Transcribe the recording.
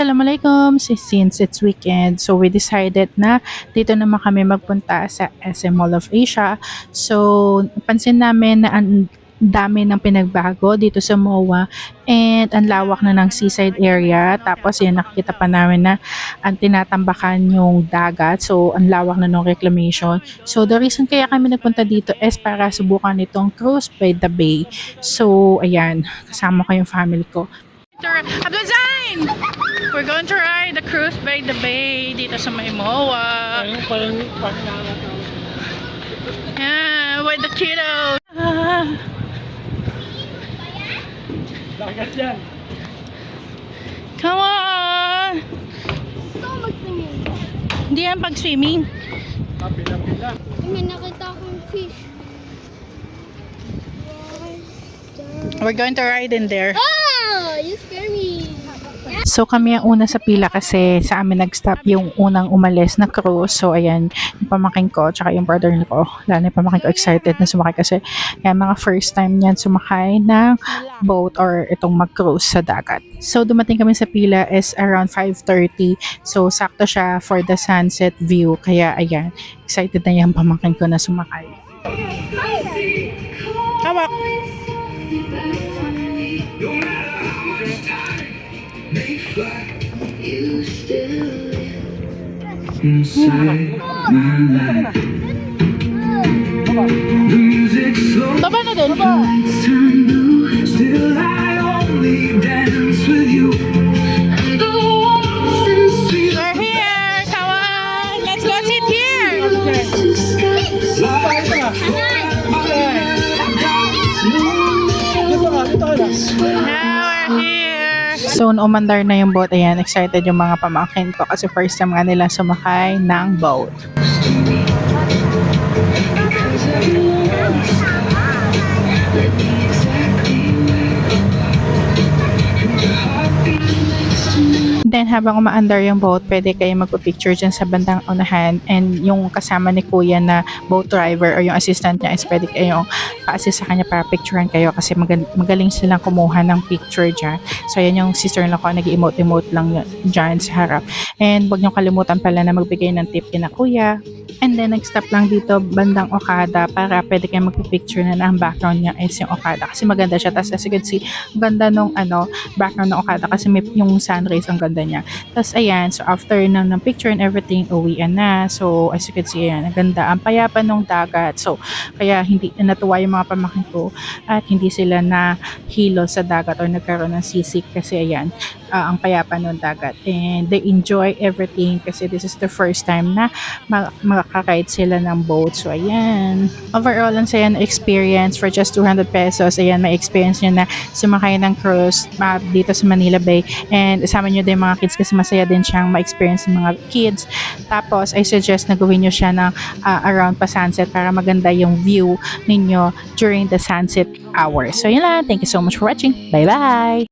Assalamualaikum. Since it's weekend, so we decided na dito naman kami magpunta sa SM Mall of Asia. So, pansin namin na ang dami ng pinagbago dito sa MOA and ang lawak na ng seaside area. Tapos yan, nakikita pa namin na ang tinatambakan yung dagat. So, ang lawak na ng reclamation. So, the reason kaya kami nagpunta dito is para subukan itong cruise by the bay. So, ayan, kasama ko yung family ko. Abdul Zain! We're going to ride the cruise by the bay dito sa may MOA. Yeah, with the kiddos. Dagat yan. Come on! Gusto ko mag-swimming. Hindi yan pag-swimming. Pila-pila. May nakita akong fish. We're going to ride in there. Oh! You scare me. So kami ang una sa pila kasi sa amin nag-stop yung unang umalis na cruise. So ayan, yung pamangkin ko tsaka yung brother ko. Lalo yung pamangkin ko excited na sumakay kasi yan, mga first time niyan sumakay ng boat or itong mag-cruise sa dagat. So dumating kami sa pila is around 5:30. So sakto siya for the sunset view. Kaya ayan, excited na yung pamangkin ko na sumakay. Hawak! Inside my life, the music slow, Baba na din! lights turn blue. Still I only dance with you. And the warmth and sweet We're here! Come on! Let's go sit here! light Dito ka. Dito ka na. Now we're here! So, umandar na yung boat. Ayan, excited yung mga pamangkin ko kasi first time nga nila sumakay ng boat. Then, habang umaandar yung boat, pwede kayo magpa-picture dyan sa bandang unahan. And yung kasama ni kuya na boat driver or yung assistant niya is pwede kayong pa-assist sa kanya para picturean kayo kasi magaling silang kumuha ng picture dyan. So, yan yung sister-in-law ko, nag-emote-emote lang dyan sa harap. And huwag niyong kalimutan pala na magbigay ng tip kina kuya. And then, nag-stop lang dito bandang Okada para pwede kayo magpa-picture na ang background niya is yung Okada. Kasi maganda siya. Tapos, as you can see, ganda nung background ng Okada kasi may yung sunrays ang ganda niya. Tapos ayan, so after ng picture and everything, uwian na. So as you can see, ayan, ang ganda. Ang payapa ng dagat. So kaya hindi natuwa yung mga pamangkin ko at hindi sila na hilo sa dagat or nagkaroon ng sisik kasi ayan, ang payapa ng dagat. And they enjoy everything kasi this is the first time na makaka-ride sila ng boat. So ayan, overall ang saya na experience for just 200 pesos. Ayan, may experience nyo na sumakay ng cruise dito sa Manila Bay. And isama nyo din mga kids kasi masaya din siyang ma-experience ng mga kids. Tapos, I suggest na gawin nyo siya ng around pa sunset para maganda yung view ninyo during the sunset hours. So, yun lang. Thank you so much for watching. Bye-bye!